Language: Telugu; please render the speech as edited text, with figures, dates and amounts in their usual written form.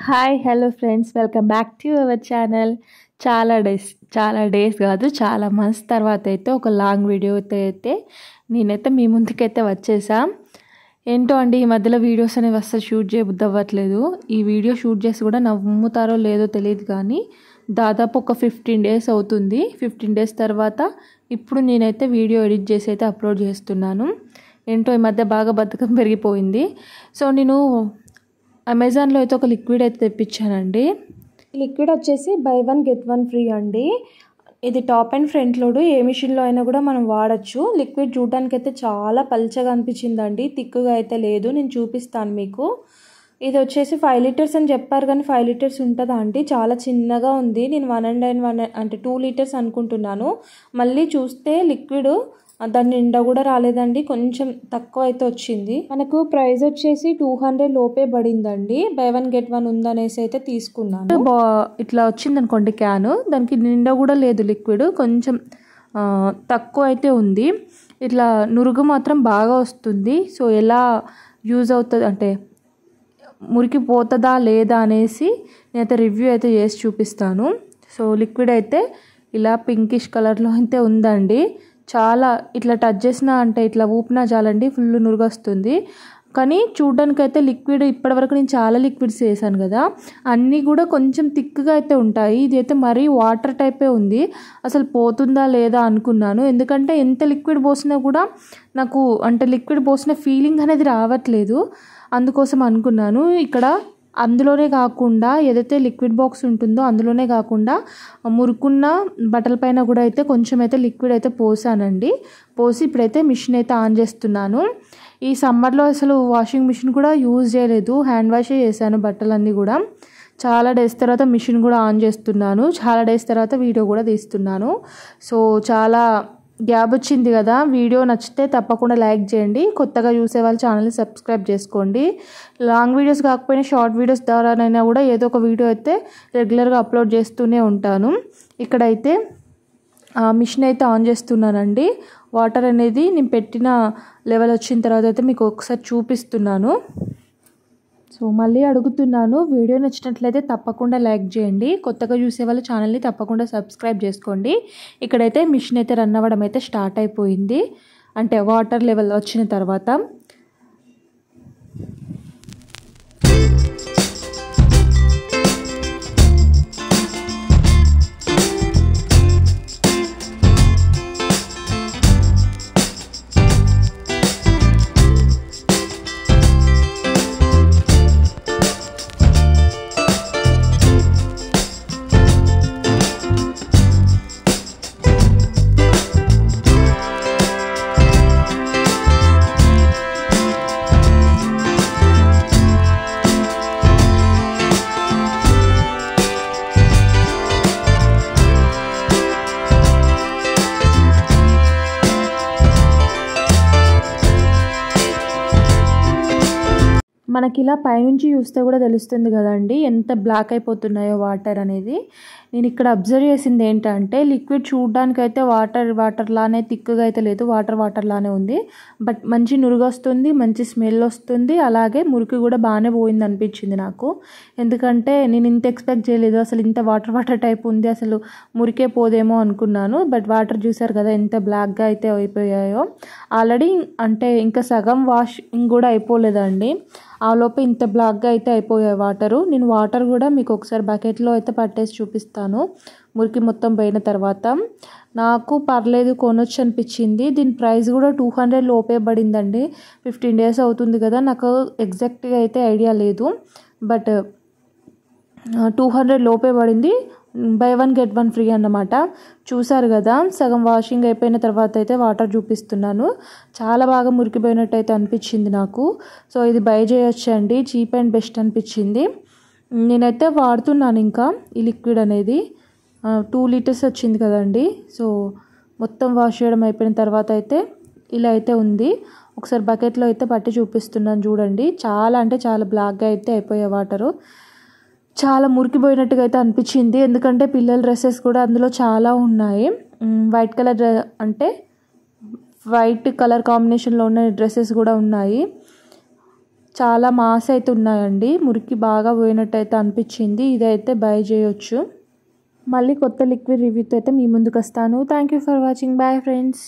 Hi hello friends, welcome back to our channel. చాలా డేస్ కాదు, చాలా మంత్స్ తర్వాత అయితే ఒక లాంగ్ వీడియో అయితే నేనైతే మీ ముందుకైతే వచ్చేసా. ఏంటో అండి, ఈ మధ్యలో వీడియోస్ అనేవి అస్సలు షూట్ చేయబుద్ధి అవ్వట్లేదు. ఈ వీడియో షూట్ చేసి కూడా నమ్ముతారో లేదో తెలియదు, కానీ దాదాపు ఒక 15 డేస్ అవుతుంది. 15 డేస్ తర్వాత ఇప్పుడు నేనైతే వీడియో ఎడిట్ చేసి అయితే అప్లోడ్ చేస్తున్నాను. ఏంటో ఈ మధ్య బాగా బద్ధకం పెరిగిపోయింది. సో నేను అమెజాన్లో అయితే ఒక లిక్విడ్ అయితే తెప్పించానండి. లిక్విడ్ వచ్చేసి బై 1 get 1 ఫ్రీ అండి. ఇది టాప్ అండ్ ఫ్రంట్ లోడ్, ఏ మిషన్లో అయినా కూడా మనం వాడచ్చు. లిక్విడ్ చూడడానికి అయితే చాలా పల్చగా అనిపించిందండి, తిక్కుగా అయితే లేదు. నేను చూపిస్తాను మీకు. ఇది వచ్చేసి 5 లీటర్స్ అని చెప్పారు, కానీ 5 లీటర్స్ ఉంటుందా అండి? చాలా చిన్నగా ఉంది. నేను 1 అంటే 2 లీటర్స్ అనుకుంటున్నాను. మళ్ళీ చూస్తే లిక్విడ్ దాని నిండా కూడా రాలేదండి, కొంచెం తక్కువ అయితే వచ్చింది. మనకు ప్రైస్ వచ్చేసి 200 లోపే పడిందండి. బై 1 get 1 ఉందనేసి అయితే తీసుకున్నాను. ఇట్లా వచ్చింది అనుకోండి క్యాన్, దానికి నిండా కూడా లేదు లిక్విడ్, కొంచెం తక్కువ అయితే ఉంది. ఇట్లా నురుగు మాత్రం బాగా వస్తుంది. సో ఎలా యూజ్ అవుతుంది అంటే మురికి పోతుందా లేదా అనేసి నేనైతే రివ్యూ అయితే చేసి చూపిస్తాను. సో లిక్విడ్ అయితే ఇలా పింకిష్ కలర్లో అయితే ఉందండి. చాలా ఇట్లా టచ్ చేసినా అంటే ఇట్లా ఊపినా చాలండి, ఫుల్ నురుగు వస్తుంది. కానీ చూడ్డానికైతే లిక్విడ్, ఇప్పటివరకు నేను చాలా లిక్విడ్స్ వేసాను కదా, అన్నీ కూడా కొంచెం థిక్గా అయితే ఉంటాయి. ఇది అయితే మరీ వాటర్ టైపే ఉంది. అసలు పోతుందా లేదా అనుకున్నాను, ఎందుకంటే ఎంత లిక్విడ్ పోసినా కూడా నాకు అంటే లిక్విడ్ పోసిన ఫీలింగ్ అనేది రావట్లేదు. అందుకోసం అనుకున్నాను. ఇక్కడ అందులోనే కాకుండా ఏదైతే లిక్విడ్ బాక్స్ ఉంటుందో అందులోనే కాకుండా మురుకున్న బట్టల పైన కూడా అయితే కొంచెం అయితే లిక్విడ్ అయితే పోసానండి. పోసి ఇప్పుడైతే మిషన్ అయితే ఆన్ చేస్తున్నాను. ఈ సమ్మర్లో అసలు వాషింగ్ మిషన్ కూడా యూజ్ చేయలేదు, హ్యాండ్ వాషే చేశాను బట్టలన్నీ కూడా. చాలా డేస్ తర్వాత మిషన్ కూడా ఆన్ చేస్తున్నాను, చాలా డేస్ తర్వాత వీడియో కూడా తీస్తున్నాను. సో చాలా గ్యాప్ వచ్చింది కదా. వీడియో నచ్చితే తప్పకుండా లైక్ చేయండి. కొత్తగా చూసే వాళ్ళు ఛానల్ని సబ్స్క్రైబ్ చేసుకోండి. లాంగ్ వీడియోస్ కాకపోయినా షార్ట్ వీడియోస్ ద్వారానైనా కూడా ఏదో ఒక వీడియో అయితే రెగ్యులర్గా అప్లోడ్ చేస్తూనే ఉంటాను. ఇక్కడైతే మిషన్ అయితే ఆన్ చేస్తున్నానండి. వాటర్ అనేది నేను పెట్టిన లెవెల్ వచ్చిన తర్వాత అయితే మీకు ఒకసారి చూపిస్తున్నాను. సో మళ్ళీ అడుగుతున్నాను, వీడియో నచ్చినట్లయితే తప్పకుండా లైక్ చేయండి. కొత్తగా చూసే వాళ్ళు ఛానల్ని తప్పకుండా సబ్స్క్రైబ్ చేసుకోండి. ఇక్కడైతే మిషన్ అయితే రన్ అవ్వడం అయితే స్టార్ట్ అయిపోయింది, అంటే వాటర్ లెవెల్ వచ్చిన తర్వాత. మనకి ఇలా పైనుంచి చూస్తే కూడా తెలుస్తుంది కదండి ఎంత బ్లాక్ అయిపోతున్నాయో వాటర్ అనేది. నేను ఇక్కడ అబ్జర్వ్ చేసింది ఏంటంటే, లిక్విడ్ చూడడానికైతే వాటర్ లానే థిక్గా అయితే లేదు, వాటర్ లానే ఉంది. బట్ మంచి నురుగు వస్తుంది, మంచి స్మెల్ వస్తుంది, అలాగే మురికి కూడా బాగానే పోయింది అనిపించింది నాకు. ఎందుకంటే నేను ఇంత ఎక్స్పెక్ట్ చేయలేదు, అసలు ఇంత వాటర్ టైప్ ఉంది, అసలు మురికే పోదేమో అనుకున్నాను. బట్ వాటర్ చూసారు కదా ఎంత బ్లాక్గా అయితే అయిపోయాయో. ఆల్రెడీ అంటే ఇంకా సగం వాషింగ్ కూడా అయిపోలేదండి, ఆ లోపు ఇంత బ్లాక్గా అయితే అయిపోయాయి వాటరు. నేను వాటర్ కూడా మీకు ఒకసారి బకెట్లో అయితే పట్టేసి చూపిస్తాను. మురికి మొత్తం పోయిన తర్వాత నాకు పర్లేదు, కొనొచ్చు అనిపించింది. దీని ప్రైస్ కూడా 200 లోపే పడిందండి. 15 డేస్ అవుతుంది కదా, నాకు ఎగ్జాక్ట్గా అయితే ఐడియా లేదు, బట్ 200 లోపే పడింది. బై 1 get 1 ఫ్రీ అన్నమాట. చూసారు కదా, సగం వాషింగ్ అయిపోయిన తర్వాత అయితే వాటర్ చూపిస్తున్నాను. చాలా బాగా మురికిపోయినట్టు అయితే అనిపించింది నాకు. సో ఇది బై చేయొచ్చండి, చీప్ అండ్ బెస్ట్ అనిపించింది. నేనైతే వాడుతున్నాను ఇంకా ఈ లిక్విడ్ అనేది. 2 లీటర్స్ వచ్చింది కదండి. సో మొత్తం వాష్ చేయడం అయిపోయిన తర్వాత అయితే ఇలా అయితే ఉంది. ఒకసారి బకెట్లో అయితే పట్టి చూపిస్తున్నాను చూడండి. చాలా అంటే చాలా బ్లాక్గా అయితే అయిపోయాయి వాటరు. చాలా మురికిపోయినట్టుగా అయితే అనిపించింది, ఎందుకంటే పిల్లల డ్రెస్సెస్ కూడా అందులో చాలా ఉన్నాయి. వైట్ కలర్ అంటే వైట్ కలర్ కాంబినేషన్లో ఉన్న డ్రెస్సెస్ కూడా ఉన్నాయి. చాలా మాస్ అయితే ఉన్నాయండి, మురికి బాగా పోయినట్టు అయితే అనిపించింది. ఇదైతే బై చేయొచ్చు. మళ్ళీ కొత్త లిక్విడ్ రివ్యూతో అయితే మీ ముందుకు వస్తాను. Thank you for watching. Bye friends.